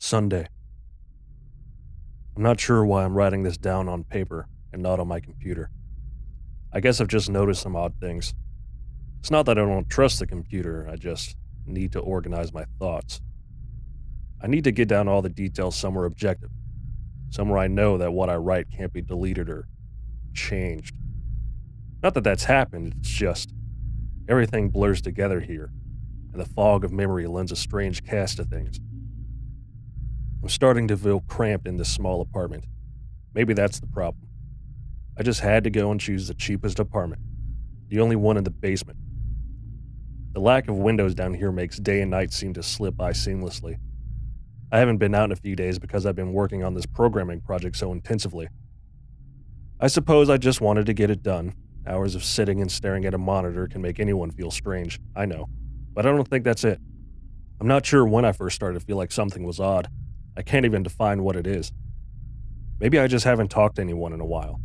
Sunday. I'm not sure why I'm writing this down on paper and not on my computer. I guess I've just noticed some odd things. It's not that I don't trust the computer, I just need to organize my thoughts. I need to get down all the details somewhere objective, somewhere I know that what I write can't be deleted or changed. Not that that's happened, it's just everything blurs together here, and the fog of memory lends a strange cast to things. I'm starting to feel cramped in this small apartment. Maybe that's the problem. I just had to go and choose the cheapest apartment, the only one in the basement. The lack of windows down here makes day and night seem to slip by seamlessly. I haven't been out in a few days because I've been working on this programming project so intensively. I suppose I just wanted to get it done. Hours of sitting and staring at a monitor can make anyone feel strange, I know, but I don't think that's it. I'm not sure when I first started to feel like something was odd. I can't even define what it is. Maybe I just haven't talked to anyone in a while.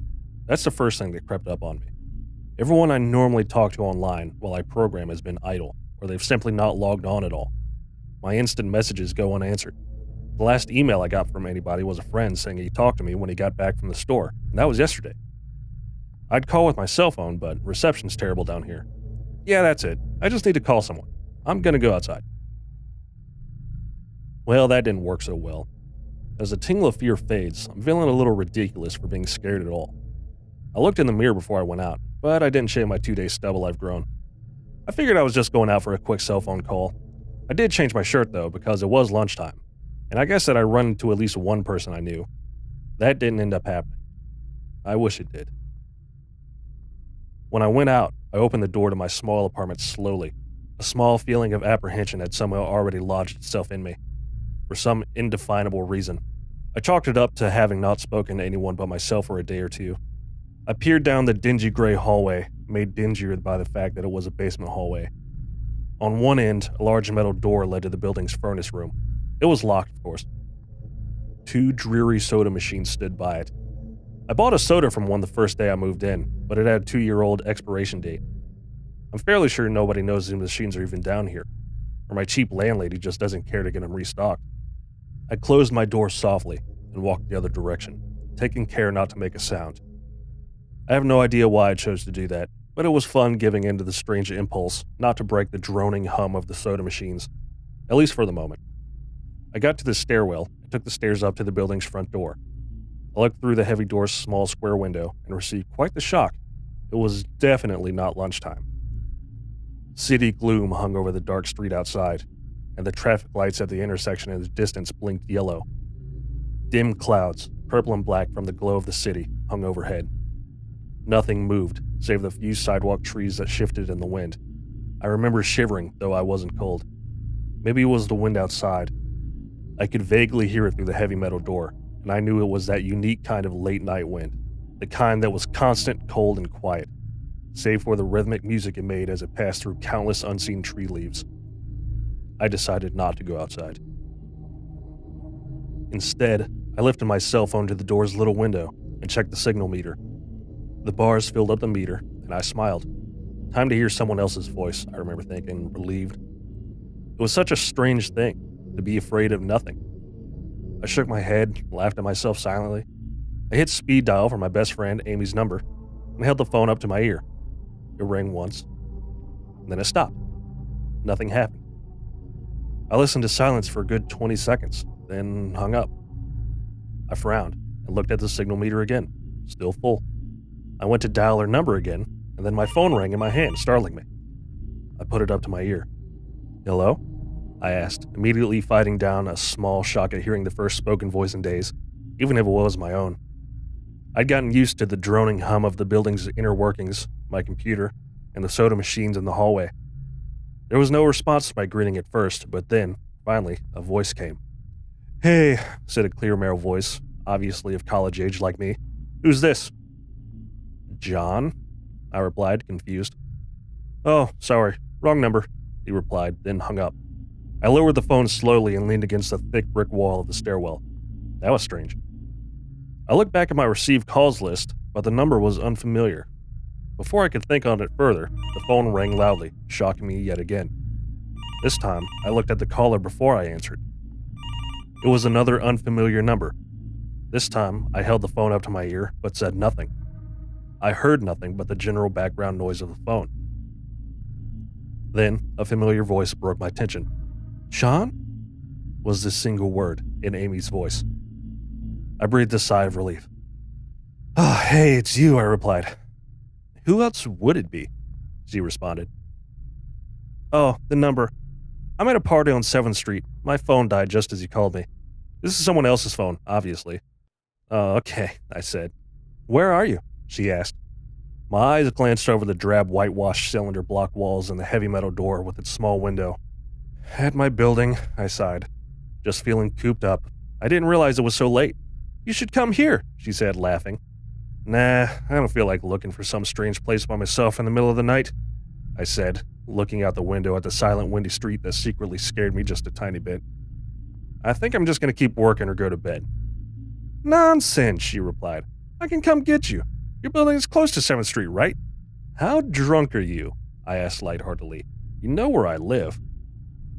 That's the first thing that crept up on me. Everyone I normally talk to online while I program has been idle, or they've simply not logged on at all. My instant messages go unanswered. The last email I got from anybody was a friend saying he talked to me when he got back from the store, and that was yesterday. I'd call with my cell phone, but reception's terrible down here. Yeah, that's it. I just need to call someone. I'm gonna go outside. Well, that didn't work so well. As the tingle of fear fades, I'm feeling a little ridiculous for being scared at all. I looked in the mirror before I went out, but I didn't shave my 2-day stubble I've grown. I figured I was just going out for a quick cell phone call. I did change my shirt though, because it was lunchtime, and I guess that I'd run into at least one person I knew. That didn't end up happening. I wish it did. When I went out, I opened the door to my small apartment slowly. A small feeling of apprehension had somehow already lodged itself in me. For some indefinable reason. I chalked it up to having not spoken to anyone but myself for a day or two. I peered down the dingy gray hallway, made dingier by the fact that it was a basement hallway. On one end, a large metal door led to the building's furnace room. It was locked, of course. 2 dreary soda machines stood by it. I bought a soda from one the first day I moved in, but it had a 2-year-old expiration date. I'm fairly sure nobody knows these machines are even down here, or my cheap landlady just doesn't care to get them restocked. I closed my door softly and walked the other direction, taking care not to make a sound. I have no idea why I chose to do that, but it was fun giving in to the strange impulse not to break the droning hum of the soda machines, at least for the moment. I got to the stairwell and took the stairs up to the building's front door. I looked through the heavy door's small square window and received quite the shock. It was definitely not lunchtime. City gloom hung over the dark street outside, and the traffic lights at the intersection in the distance blinked yellow. Dim clouds, purple and black from the glow of the city, hung overhead. Nothing moved, save the few sidewalk trees that shifted in the wind. I remember shivering, though I wasn't cold. Maybe it was the wind outside. I could vaguely hear it through the heavy metal door, and I knew it was that unique kind of late-night wind, the kind that was constant, cold, and quiet, save for the rhythmic music it made as it passed through countless unseen tree leaves. I decided not to go outside. Instead, I lifted my cell phone to the door's little window and checked the signal meter. The bars filled up the meter, and I smiled. Time to hear someone else's voice, I remember thinking, relieved. It was such a strange thing, to be afraid of nothing. I shook my head, laughed at myself silently. I hit speed dial for my best friend Amy's number, and held the phone up to my ear. It rang once, and then it stopped. Nothing happened. I listened to silence for a good 20 seconds, then hung up. I frowned and looked at the signal meter again, still full. I went to dial her number again, and then my phone rang in my hand, startling me. I put it up to my ear. "Hello?" I asked, immediately fighting down a small shock at hearing the first spoken voice in days, even if it was my own. I'd gotten used to the droning hum of the building's inner workings, my computer, and the soda machines in the hallway. There was no response to my greeting at first, but then, finally, a voice came. "Hey," said a clear male voice, obviously of college age like me. "Who's this?" "John?" I replied, confused. "Oh, sorry, wrong number," he replied, then hung up. I lowered the phone slowly and leaned against the thick brick wall of the stairwell. That was strange. I looked back at my received calls list, but the number was unfamiliar. Before I could think on it further, the phone rang loudly, shocking me yet again. This time, I looked at the caller before I answered. It was another unfamiliar number. This time, I held the phone up to my ear, but said nothing. I heard nothing but the general background noise of the phone. Then, a familiar voice broke my attention. "Sean?" was the single word in Amy's voice. I breathed a sigh of relief. "Oh, hey, it's you," I replied. "Who else would it be?" she responded. "Oh, the number. I'm at a party on 7th Street. My phone died just as you called me. This is someone else's phone, obviously." "Oh, okay," I said. "Where are you?" she asked. My eyes glanced over the drab whitewashed cylinder block walls and the heavy metal door with its small window. "At my building," I sighed, just feeling cooped up. I didn't realize it was so late. "You should come here," she said, laughing. "Nah, I don't feel like looking for some strange place by myself in the middle of the night," I said, looking out the window at the silent, windy street that secretly scared me just a tiny bit. "I think I'm just going to keep working or go to bed." "Nonsense," she replied. "I can come get you. Your building is close to 7th Street, right?" "How drunk are you?" I asked lightheartedly. "You know where I live."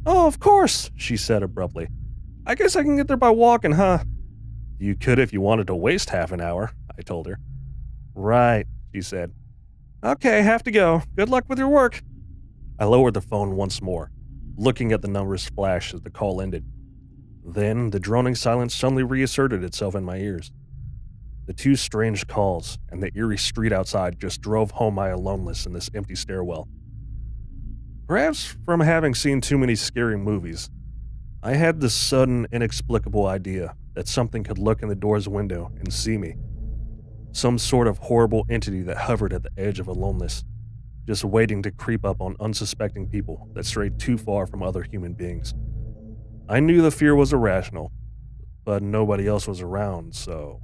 "Oh, of course," she said abruptly. "I guess I can get there by walking, huh?" "You could if you wanted to waste half an hour," I told her. "Right," she said. "Okay, have to go. Good luck with your work." I lowered the phone once more, looking at the numbers flash as the call ended. Then the droning silence suddenly reasserted itself in my ears. The two strange calls and the eerie street outside just drove home my aloneness in this empty stairwell. Perhaps from having seen too many scary movies, I had this sudden, inexplicable idea that something could look in the door's window and see me. Some sort of horrible entity that hovered at the edge of aloneness, just waiting to creep up on unsuspecting people that strayed too far from other human beings. I knew the fear was irrational, but nobody else was around, so...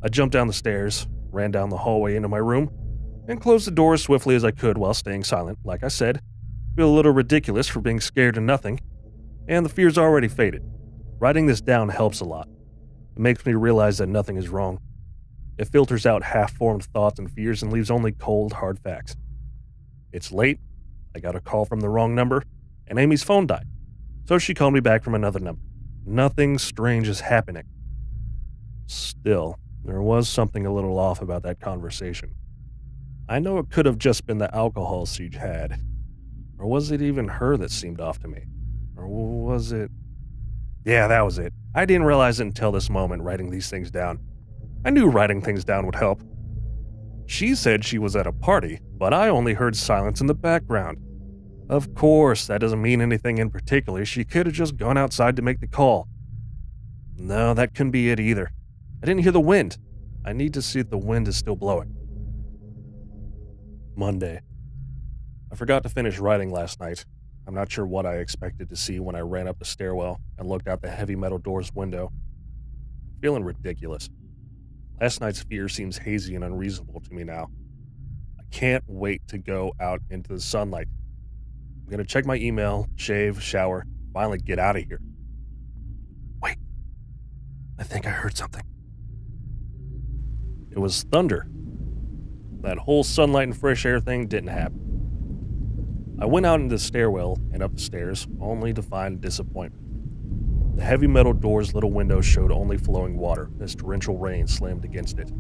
I jumped down the stairs, ran down the hallway into my room, and closed the door as swiftly as I could while staying silent. Like I said, feel a little ridiculous for being scared of nothing, and the fear's already faded. Writing this down helps a lot. It makes me realize that nothing is wrong. It filters out half-formed thoughts and fears and leaves only cold, hard facts. It's late, I got a call from the wrong number, and Amy's phone died, so she called me back from another number. Nothing strange is happening. Still, there was something a little off about that conversation. I know it could have just been the alcohol she'd had. Or was it even her that seemed off to me? Or was it... Yeah, that was it. I didn't realize it until this moment, writing these things down. I knew writing things down would help. She said she was at a party, but I only heard silence in the background. Of course, that doesn't mean anything in particular. She could have just gone outside to make the call. No, that couldn't be it either. I didn't hear the wind. I need to see if the wind is still blowing. Monday. I forgot to finish writing last night. I'm not sure what I expected to see when I ran up the stairwell and looked out the heavy metal door's window. I'm feeling ridiculous. Last night's fear seems hazy and unreasonable to me now. I can't wait to go out into the sunlight. I'm going to check my email, shave, shower, finally get out of here. Wait. I think I heard something. It was thunder. That whole sunlight and fresh air thing didn't happen. I went out into the stairwell and up the stairs, only to find disappointment. The heavy metal door's little window showed only flowing water as torrential rain slammed against it.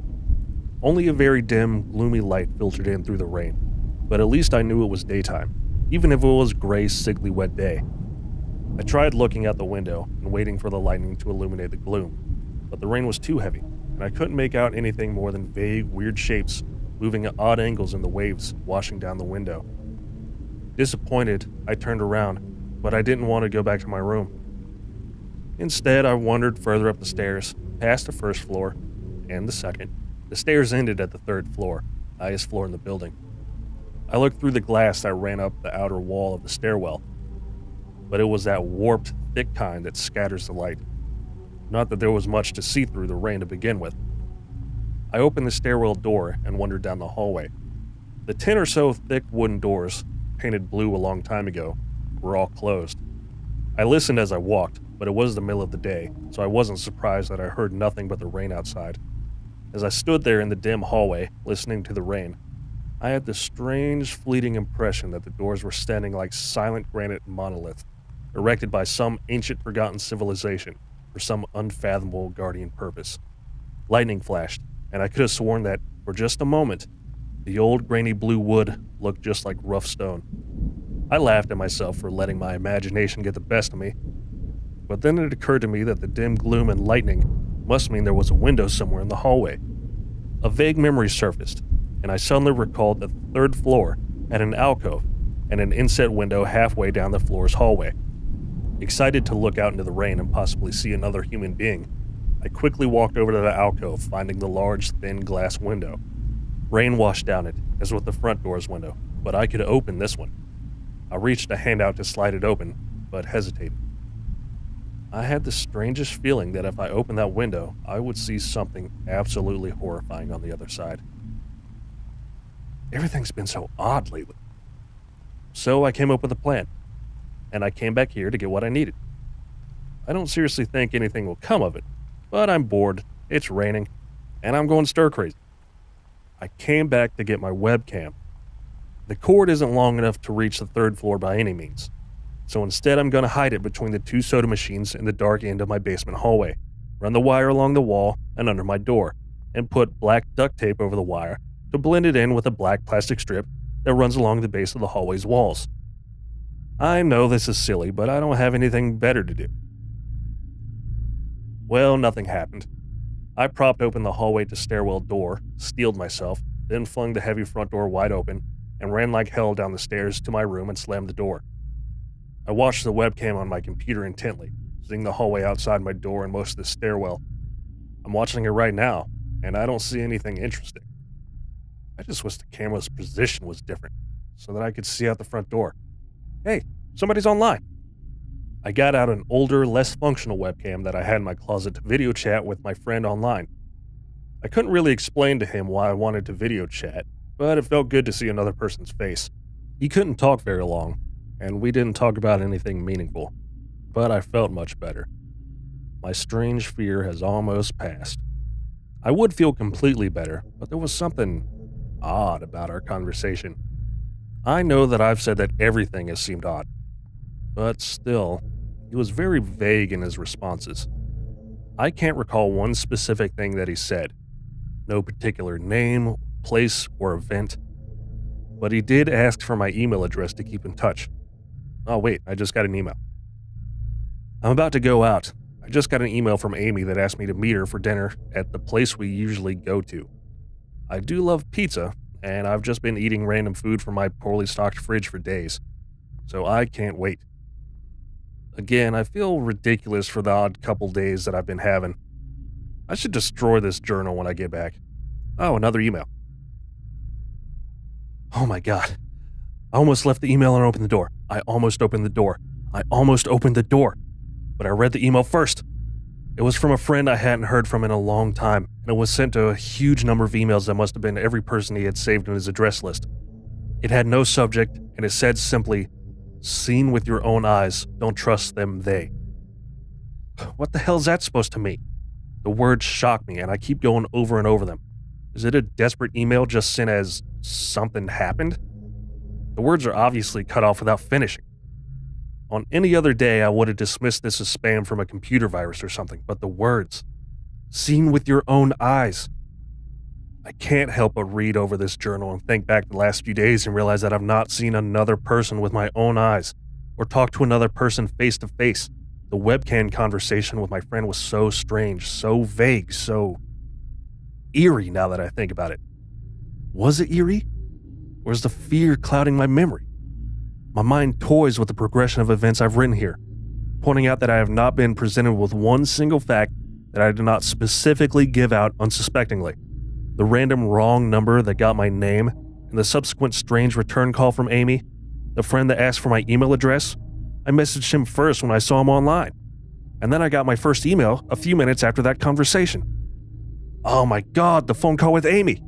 Only a very dim, gloomy light filtered in through the rain, but at least I knew it was daytime, even if it was a gray, sickly wet day. I tried looking out the window and waiting for the lightning to illuminate the gloom, but the rain was too heavy, and I couldn't make out anything more than vague, weird shapes moving at odd angles in the waves washing down the window. Disappointed, I turned around, but I didn't want to go back to my room. Instead, I wandered further up the stairs, past the first floor, and the second. The stairs ended at the third floor, highest floor in the building. I looked through the glass that ran up the outer wall of the stairwell, but it was that warped, thick kind that scatters the light. Not that there was much to see through the rain to begin with. I opened the stairwell door and wandered down the hallway. The 10 or so thick wooden doors, painted blue a long time ago, were all closed. I listened as I walked, but it was the middle of the day, so I wasn't surprised that I heard nothing but the rain outside. As I stood there in the dim hallway, listening to the rain, I had this strange, fleeting impression that the doors were standing like silent granite monoliths, erected by some ancient forgotten civilization for some unfathomable guardian purpose. Lightning flashed, and I could have sworn that, for just a moment, the old grainy blue wood looked just like rough stone. I laughed at myself for letting my imagination get the best of me, but then it occurred to me that the dim gloom and lightning must mean there was a window somewhere in the hallway. A vague memory surfaced, and I suddenly recalled that the third floor had an alcove and an inset window halfway down the floor's hallway. Excited to look out into the rain and possibly see another human being, I quickly walked over to the alcove, finding the large, thin glass window. Rain washed down it, as with the front door's window, but I could open this one. I reached a hand out to slide it open, but hesitated. I had the strangest feeling that if I opened that window, I would see something absolutely horrifying on the other side. Everything's been so odd lately. So I came up with a plan, and I came back here to get what I needed. I don't seriously think anything will come of it, but I'm bored, it's raining, and I'm going stir crazy. I came back to get my webcam. The cord isn't long enough to reach the third floor by any means, so instead I'm going to hide it between the two soda machines in the dark end of my basement hallway, run the wire along the wall and under my door, and put black duct tape over the wire to blend it in with a black plastic strip that runs along the base of the hallway's walls. I know this is silly, but I don't have anything better to do. Well, nothing happened. I propped open the hallway to stairwell door, steeled myself, then flung the heavy front door wide open, and ran like hell down the stairs to my room and slammed the door. I watched the webcam on my computer intently, seeing the hallway outside my door and most of the stairwell. I'm watching it right now, and I don't see anything interesting. I just wish the camera's position was different, so that I could see out the front door. Hey, somebody's online. I got out an older, less functional webcam that I had in my closet to video chat with my friend online. I couldn't really explain to him why I wanted to video chat, but it felt good to see another person's face. He couldn't talk very long, and we didn't talk about anything meaningful, but I felt much better. My strange fear has almost passed. I would feel completely better, but there was something odd about our conversation. I know that I've said that everything has seemed odd, but still, he was very vague in his responses. I can't recall one specific thing that he said. No particular name, place, or event. But he did ask for my email address to keep in touch. Oh wait, I just got an email. I'm about to go out. I just got an email from Amy that asked me to meet her for dinner at the place we usually go to. I do love pizza, and I've just been eating random food from my poorly stocked fridge for days, so I can't wait. Again, I feel ridiculous for the odd couple days that I've been having. I should destroy this journal when I get back. Oh, another email. Oh my god. I almost left the email and opened the door. I almost opened the door. But I read the email first. It was from a friend I hadn't heard from in a long time, and it was sent to a huge number of emails that must have been every person he had saved in his address list. It had no subject, and it said simply, "Seen with your own eyes, don't trust them, they." What the hell is that supposed to mean? The words shock me, and I keep going over and over them. Is it a desperate email just sent as something happened? The words are obviously cut off without finishing. On any other day, I would have dismissed this as spam from a computer virus or something, but the words, "Seen with your own eyes." I can't help but read over this journal and think back the last few days and realize that I've not seen another person with my own eyes, or talked to another person face to face. The webcam conversation with my friend was so strange, so vague, so eerie now that I think about it. Was it eerie? Or is the fear clouding my memory? My mind toys with the progression of events I've written here, pointing out that I have not been presented with one single fact that I did not specifically give out unsuspectingly. The random wrong number that got my name, and the subsequent strange return call from Amy, the friend that asked for my email address. I messaged him first when I saw him online, and then I got my first email a few minutes after that conversation. Oh my god, the phone call with Amy!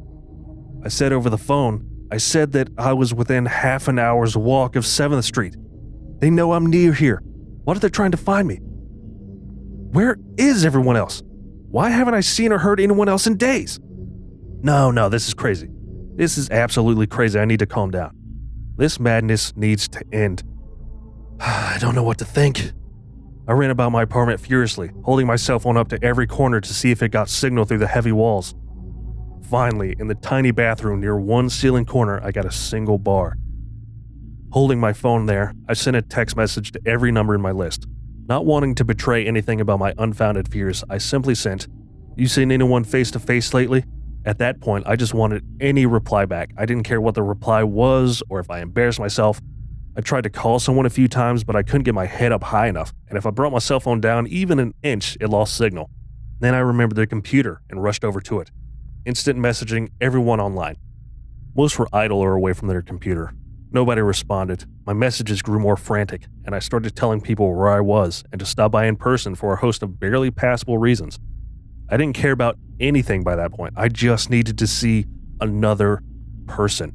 I said over the phone, I said that I was within half an hour's walk of 7th Street. They know I'm near here. What are they trying to find me? Where is everyone else? Why haven't I seen or heard anyone else in days? No, this is crazy. This is absolutely crazy. I need to calm down. This madness needs to end. I don't know what to think. I ran about my apartment furiously, holding my cell phone up to every corner to see if it got signal through the heavy walls. Finally, in the tiny bathroom near one ceiling corner, I got a single bar. Holding my phone there, I sent a text message to every number in my list. Not wanting to betray anything about my unfounded fears, I simply sent, "You seen anyone face to face lately?" At that point, I just wanted any reply back. I didn't care what the reply was or if I embarrassed myself. I tried to call someone a few times, but I couldn't get my head up high enough, and if I brought my cell phone down even an inch, it lost signal. Then I remembered the computer and rushed over to it. Instant messaging everyone online. Most were idle or away from their computer. Nobody responded. My messages grew more frantic, and I started telling people where I was and to stop by in person for a host of barely passable reasons. I didn't care about anything by that point. I just needed to see another person.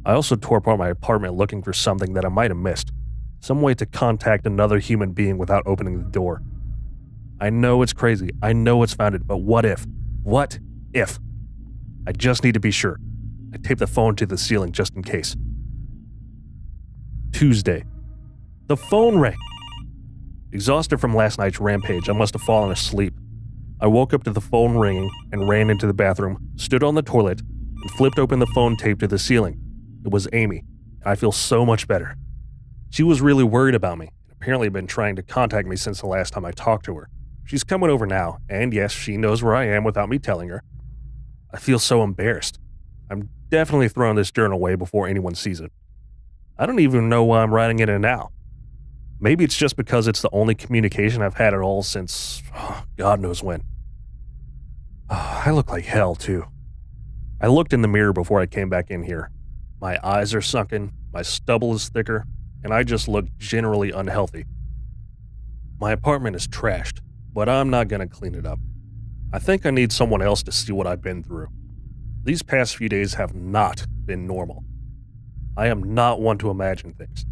I also tore apart my apartment looking for something that I might have missed. Some way to contact another human being without opening the door. I know it's crazy. I know it's founded, but what if? What if? I just need to be sure. I taped the phone to the ceiling just in case. Tuesday. The phone rang. Exhausted from last night's rampage, I must have fallen asleep. I woke up to the phone ringing and ran into the bathroom, stood on the toilet, and flipped open the phone taped to the ceiling. It was Amy, and I feel so much better. She was really worried about me, and apparently had been trying to contact me since the last time I talked to her. She's coming over now, and yes, she knows where I am without me telling her. I feel so embarrassed. I'm definitely throwing this journal away before anyone sees it. I don't even know why I'm writing it in now. Maybe it's just because it's the only communication I've had at all since God knows when. I look like hell, too. I looked in the mirror before I came back in here. My eyes are sunken, my stubble is thicker, and I just look generally unhealthy. My apartment is trashed, but I'm not gonna clean it up. I think I need someone else to see what I've been through. These past few days have not been normal. I am not one to imagine things.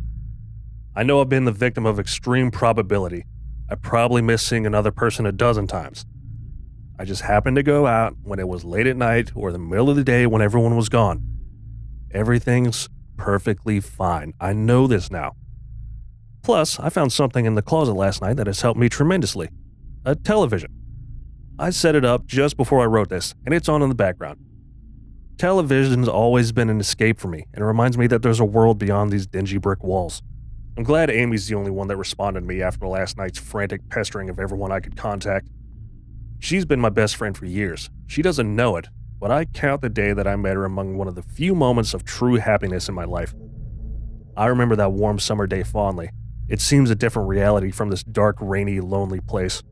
I know I've been the victim of extreme probability. I probably missed seeing another person a dozen times. I just happened to go out when it was late at night or the middle of the day when everyone was gone. Everything's perfectly fine. I know this now. Plus, I found something in the closet last night that has helped me tremendously. A television. I set it up just before I wrote this, and it's on in the background. Television's always been an escape for me, and it reminds me that there's a world beyond these dingy brick walls. I'm glad Amy's the only one that responded to me after last night's frantic pestering of everyone I could contact. She's been my best friend for years. She doesn't know it, but I count the day that I met her among one of the few moments of true happiness in my life. I remember that warm summer day fondly. It seems a different reality from this dark, rainy, lonely place.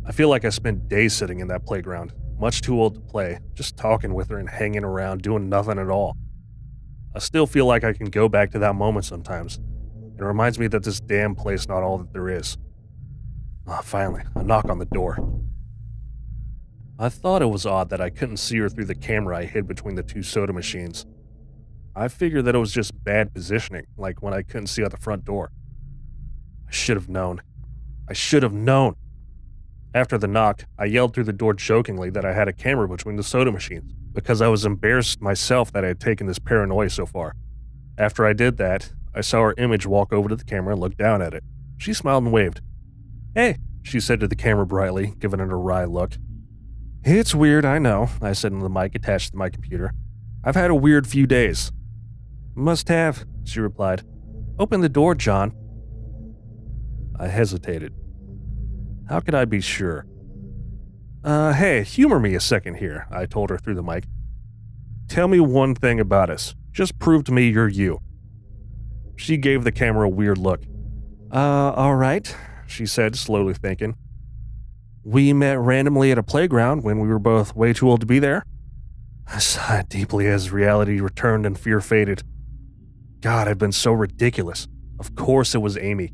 I feel like I spent days sitting in that playground, much too old to play, just talking with her and hanging around, doing nothing at all. I still feel like I can go back to that moment sometimes. It reminds me that this damn place is not all that there is. Finally, a knock on the door. I thought it was odd that I couldn't see her through the camera I hid between the two soda machines. I figured that it was just bad positioning, like when I couldn't see out the front door. I should have known. I should have known. After the knock, I yelled through the door jokingly that I had a camera between the soda machines, because I was embarrassed myself that I had taken this paranoia so far. After I did that, I saw her image walk over to the camera and look down at it. She smiled and waved. "Hey," she said to the camera brightly, giving it a wry look. "It's weird, I know," I said into the mic attached to my computer. "I've had a weird few days." "Must have," she replied. "Open the door, John." I hesitated. How could I be sure? Hey, humor me a second here," I told her through the mic. "Tell me one thing about us. Just prove to me you're you." She gave the camera a weird look. All right," she said, slowly thinking. "We met randomly at a playground when we were both way too old to be there." I sighed deeply as reality returned and fear faded. God, I'd been so ridiculous. Of course it was Amy.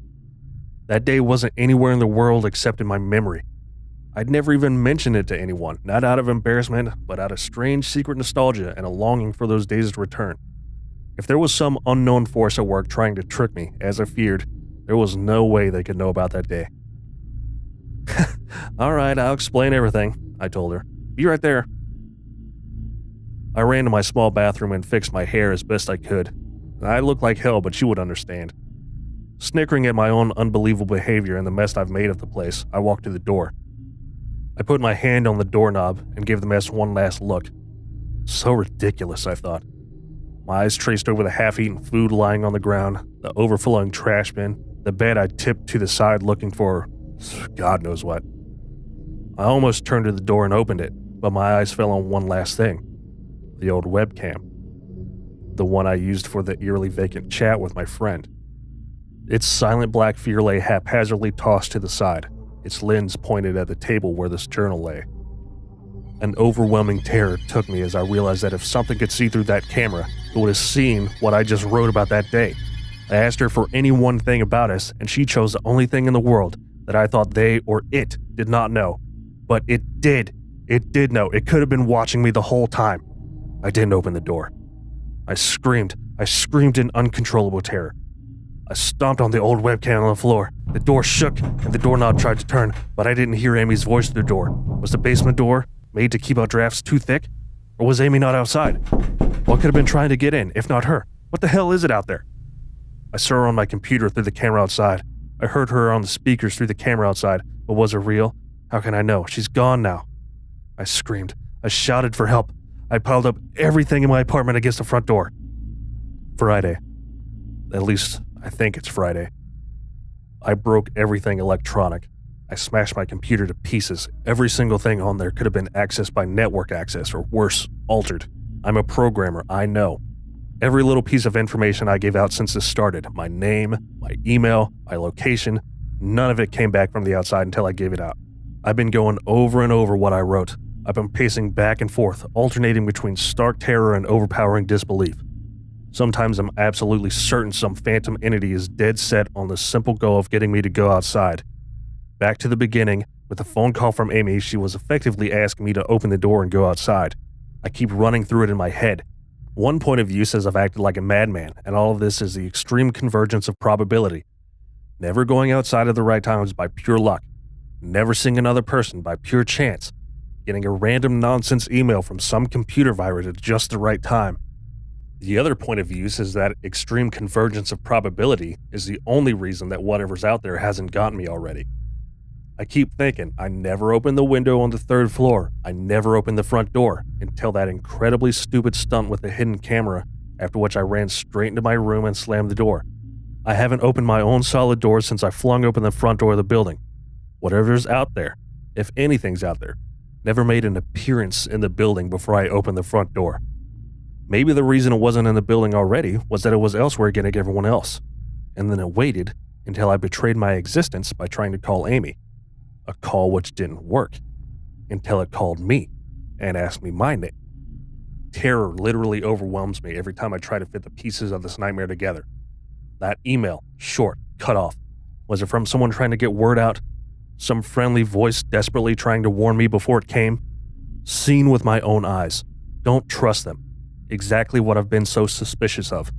That day wasn't anywhere in the world except in my memory. I'd never even mentioned it to anyone, not out of embarrassment, but out of strange secret nostalgia and a longing for those days to return. If there was some unknown force at work trying to trick me, as I feared, there was no way they could know about that day. "All right, I'll explain everything," I told her. "Be right there." I ran to my small bathroom and fixed my hair as best I could. I looked like hell, but she would understand. Snickering at my own unbelievable behavior and the mess I've made of the place, I walked to the door. I put my hand on the doorknob and gave the mess one last look. So ridiculous, I thought. My eyes traced over the half-eaten food lying on the ground, the overflowing trash bin, the bed I tipped to the side looking for God knows what. I almost turned to the door and opened it, but my eyes fell on one last thing. The old webcam. The one I used for the eerily vacant chat with my friend. Its silent black fear lay haphazardly tossed to the side, its lens pointed at the table where this journal lay. An overwhelming terror took me as I realized that if something could see through that camera, it would have seen what I just wrote about that day. I asked her for any one thing about us, and she chose the only thing in the world that I thought they or it did not know. But it did. It did know. It could have been watching me the whole time. I didn't open the door. I screamed. I screamed in uncontrollable terror. I stomped on the old webcam on the floor. The door shook, and the doorknob tried to turn, but I didn't hear Amy's voice through the door. Was the basement door made to keep out drafts too thick? Or was Amy not outside? What could have been trying to get in, if not her? What the hell is it out there? I saw her on my computer through the camera outside. I heard her on the speakers through the camera outside, but was it real? How can I know? She's gone now. I screamed. I shouted for help. I piled up everything in my apartment against the front door. Friday. At least, I think it's Friday. I broke everything electronic. I smashed my computer to pieces. Every single thing on there could have been accessed by network access, or worse, altered. I'm a programmer, I know. Every little piece of information I gave out since this started, my name, my email, my location, none of it came back from the outside until I gave it out. I've been going over and over what I wrote. I've been pacing back and forth, alternating between stark terror and overpowering disbelief. Sometimes I'm absolutely certain some phantom entity is dead set on the simple goal of getting me to go outside. Back to the beginning, with a phone call from Amy, she was effectively asking me to open the door and go outside. I keep running through it in my head. One point of view says I've acted like a madman, and all of this is the extreme convergence of probability. Never going outside at the right times by pure luck. Never seeing another person by pure chance. Getting a random nonsense email from some computer virus at just the right time. The other point of view says that extreme convergence of probability is the only reason that whatever's out there hasn't gotten me already. I keep thinking I never opened the window on the third floor, I never opened the front door, until that incredibly stupid stunt with the hidden camera, after which I ran straight into my room and slammed the door. I haven't opened my own solid door since I flung open the front door of the building. Whatever's out there, if anything's out there, never made an appearance in the building before I opened the front door. Maybe the reason it wasn't in the building already was that it was elsewhere getting everyone else, and then it waited until I betrayed my existence by trying to call Amy. A call which didn't work, until it called me and asked me my name. Terror literally overwhelms me every time I try to fit the pieces of this nightmare together. That email, short, cut off. Was it from someone trying to get word out? Some friendly voice desperately trying to warn me before it came? Seen with my own eyes. Don't trust them. Exactly what I've been so suspicious of.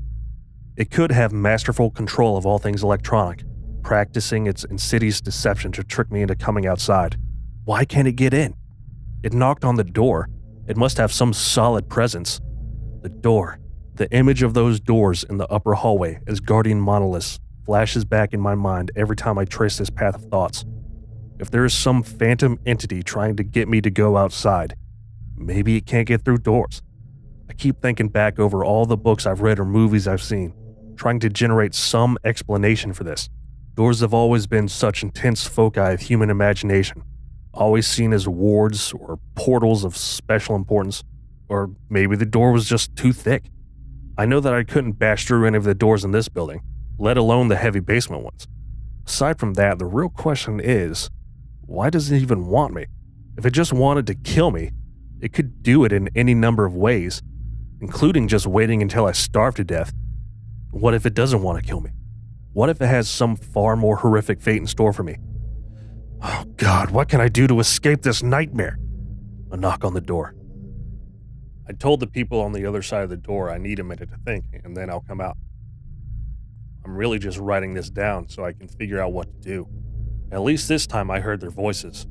It could have masterful control of all things electronic, practicing its insidious deception to trick me into coming outside. Why can't it get in? It knocked on the door. It must have some solid presence. The door. The image of those doors in the upper hallway as guardian monoliths flashes back in my mind every time I trace this path of thoughts. If there is some phantom entity trying to get me to go outside, maybe it can't get through doors. I keep thinking back over all the books I've read or movies I've seen, trying to generate some explanation for this. Doors have always been such intense foci of human imagination, always seen as wards or portals of special importance, or maybe the door was just too thick. I know that I couldn't bash through any of the doors in this building, let alone the heavy basement ones. Aside from that, the real question is, why does it even want me? If it just wanted to kill me, it could do it in any number of ways, including just waiting until I starve to death. What if it doesn't want to kill me? What if it has some far more horrific fate in store for me? Oh God, what can I do to escape this nightmare? A knock on the door. I told the people on the other side of the door I need a minute to think, and then I'll come out. I'm really just writing this down so I can figure out what to do. At least this time I heard their voices.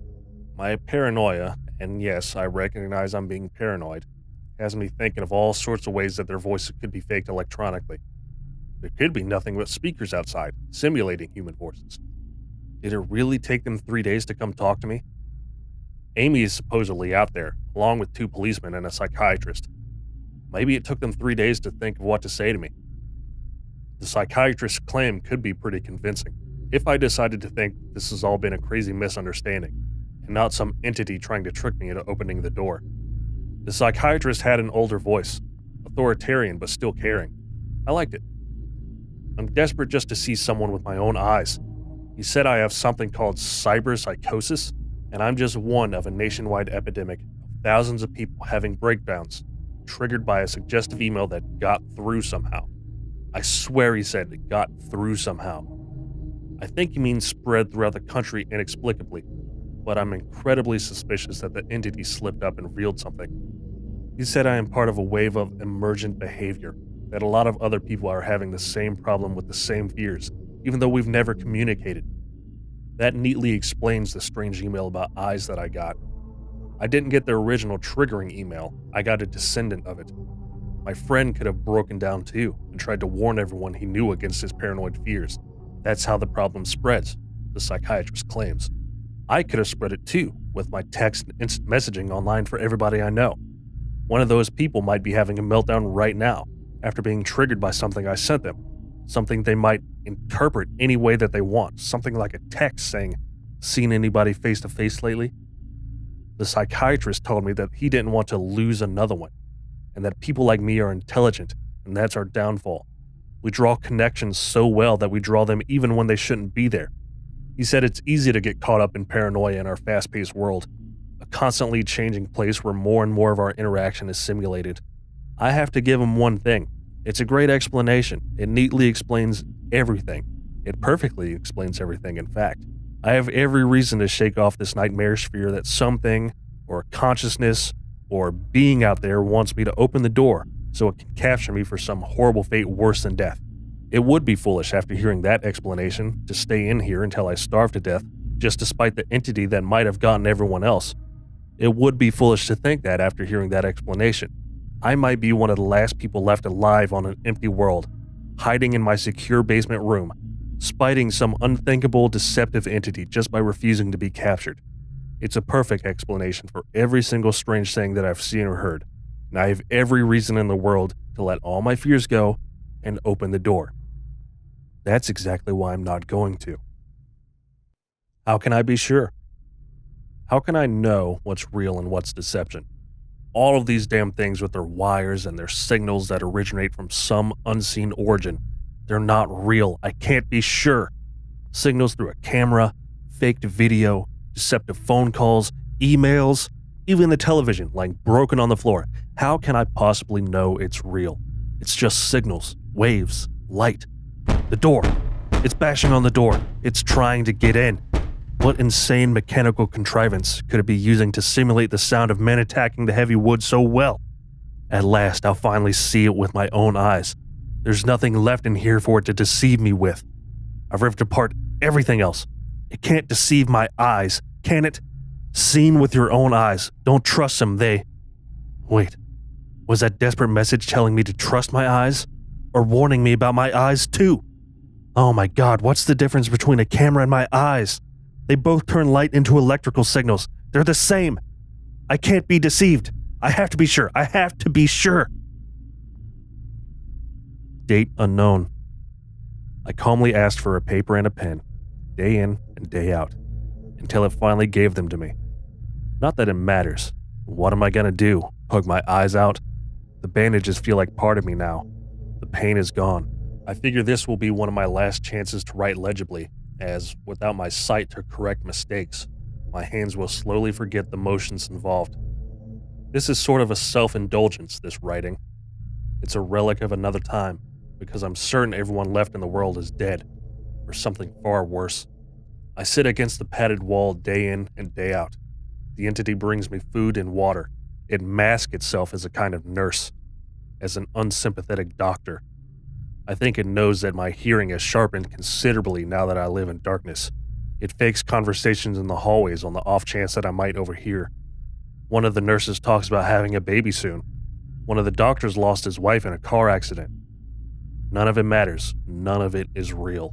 My paranoia, and yes, I recognize I'm being paranoid, has me thinking of all sorts of ways that their voices could be faked electronically. There could be nothing but speakers outside, simulating human voices. Did it really take them 3 days to come talk to me? Amy is supposedly out there, along with 2 policemen and a psychiatrist. Maybe it took them 3 days to think of what to say to me. The psychiatrist's claim could be pretty convincing, if I decided to think this has all been a crazy misunderstanding, and not some entity trying to trick me into opening the door. The psychiatrist had an older voice, authoritarian but still caring. I liked it. I'm desperate just to see someone with my own eyes. He said I have something called psychosis, and I'm just one of a nationwide epidemic of thousands of people having breakdowns, triggered by a suggestive email that got through somehow. I swear he said it got through somehow. I think he means spread throughout the country inexplicably, but I'm incredibly suspicious that the entity slipped up and revealed something. He said I am part of a wave of emergent behavior, that a lot of other people are having the same problem with the same fears, even though we've never communicated. That neatly explains the strange email about eyes that I got. I didn't get the original triggering email, I got a descendant of it. My friend could have broken down too and tried to warn everyone he knew against his paranoid fears. That's how the problem spreads, the psychiatrist claims. I could have spread it too, with my text and instant messaging online for everybody I know. One of those people might be having a meltdown right now, after being triggered by something I sent them, something they might interpret any way that they want, something like a text saying, "Seen anybody face to face lately?" The psychiatrist told me that he didn't want to lose another one, and that people like me are intelligent, and that's our downfall. We draw connections so well that we draw them even when they shouldn't be there. He said it's easy to get caught up in paranoia in our fast-paced world, a constantly changing place where more and more of our interaction is simulated. I have to give him one thing. It's a great explanation. It neatly explains everything. It perfectly explains everything, in fact. I have every reason to shake off this nightmarish fear that something, or consciousness, or being out there wants me to open the door so it can capture me for some horrible fate worse than death. It would be foolish after hearing that explanation to stay in here until I starve to death, just despite the entity that might have gotten everyone else. It would be foolish to think that after hearing that explanation. I might be one of the last people left alive on an empty world, hiding in my secure basement room, spiting some unthinkable deceptive entity just by refusing to be captured. It's a perfect explanation for every single strange thing that I've seen or heard, and I have every reason in the world to let all my fears go and open the door. That's exactly why I'm not going to. How can I be sure? How can I know what's real and what's deception? All of these damn things with their wires and their signals that originate from some unseen origin, they're not real. I can't be sure. Signals through a camera, faked video, deceptive phone calls, emails, even the television lying broken on the floor. How can I possibly know it's real? It's just signals, waves, light. The door. It's bashing on the door. It's trying to get in. What insane mechanical contrivance could it be using to simulate the sound of men attacking the heavy wood so well? At last, I'll finally see it with my own eyes. There's nothing left in here for it to deceive me with. I've ripped apart everything else. It can't deceive my eyes, can it? Seen with your own eyes. Don't trust them, Wait, was that desperate message telling me to trust my eyes? Or warning me about my eyes too? Oh my God, what's the difference between a camera and my eyes? They both turn light into electrical signals. They're the same. I can't be deceived. I have to be sure. I have to be sure. Date unknown. I calmly asked for a paper and a pen, day in and day out, until it finally gave them to me. Not that it matters. What am I gonna do? Poke my eyes out? The bandages feel like part of me now. The pain is gone. I figure this will be one of my last chances to write legibly, as, without my sight to correct mistakes, my hands will slowly forget the motions involved. This is sort of a self-indulgence, this writing. It's a relic of another time, because I'm certain everyone left in the world is dead, or something far worse. I sit against the padded wall day in and day out. The entity brings me food and water. It masks itself as a kind of nurse, as an unsympathetic doctor. I think it knows that my hearing has sharpened considerably now that I live in darkness. It fakes conversations in the hallways on the off chance that I might overhear. One of the nurses talks about having a baby soon. One of the doctors lost his wife in a car accident. None of it matters. None of it is real.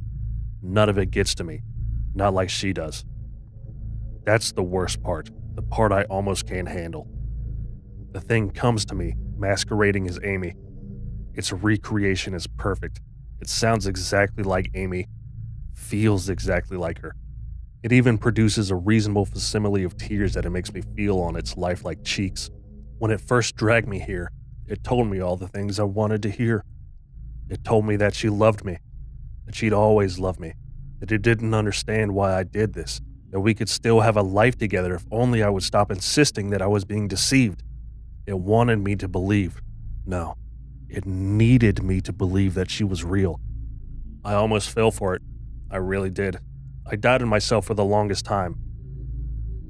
None of it gets to me. Not like she does. That's the worst part. The part I almost can't handle. The thing comes to me, masquerading as Amy. Its recreation is perfect. It sounds exactly like Amy. Feels exactly like her. It even produces a reasonable facsimile of tears that it makes me feel on its lifelike cheeks. When it first dragged me here, it told me all the things I wanted to hear. It told me that she loved me, that she'd always loved me, that it didn't understand why I did this, that we could still have a life together if only I would stop insisting that I was being deceived. It wanted me to believe. No, it needed me to believe that she was real. I almost fell for it. I really did. I doubted myself for the longest time.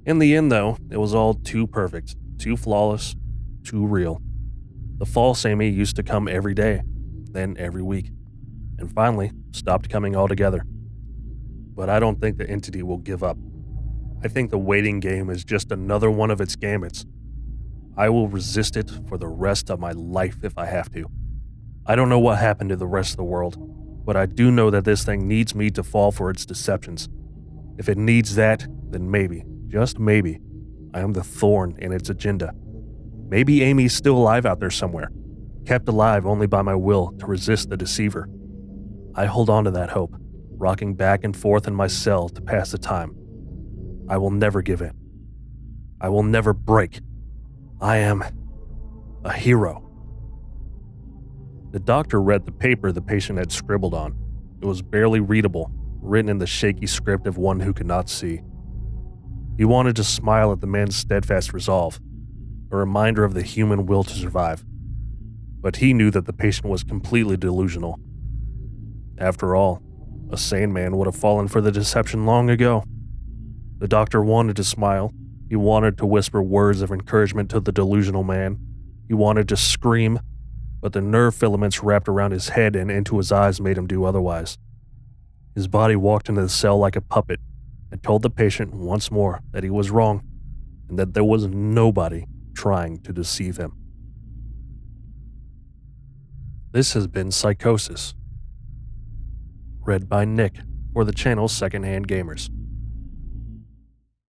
In the end, though, it was all too perfect, too flawless, too real. The false Amy used to come every day, then every week, and finally stopped coming altogether. But I don't think the entity will give up. I think the waiting game is just another one of its gambits. I will resist it for the rest of my life if I have to. I don't know what happened to the rest of the world, but I do know that this thing needs me to fall for its deceptions. If it needs that, then maybe, just maybe, I am the thorn in its agenda. Maybe Amy's still alive out there somewhere, kept alive only by my will to resist the deceiver. I hold on to that hope, rocking back and forth in my cell to pass the time. I will never give in. I will never break. I am a hero. The doctor read the paper the patient had scribbled on. It was barely readable, written in the shaky script of one who could not see. He wanted to smile at the man's steadfast resolve, a reminder of the human will to survive. But he knew that the patient was completely delusional. After all, a sane man would have fallen for the deception long ago. The doctor wanted to smile. He wanted to whisper words of encouragement to the delusional man. He wanted to scream, but the nerve filaments wrapped around his head and into his eyes made him do otherwise. His body walked into the cell like a puppet and told the patient once more that he was wrong and that there was nobody trying to deceive him. This has been Psychosis, read by Nick for the channel Secondhand Gamers.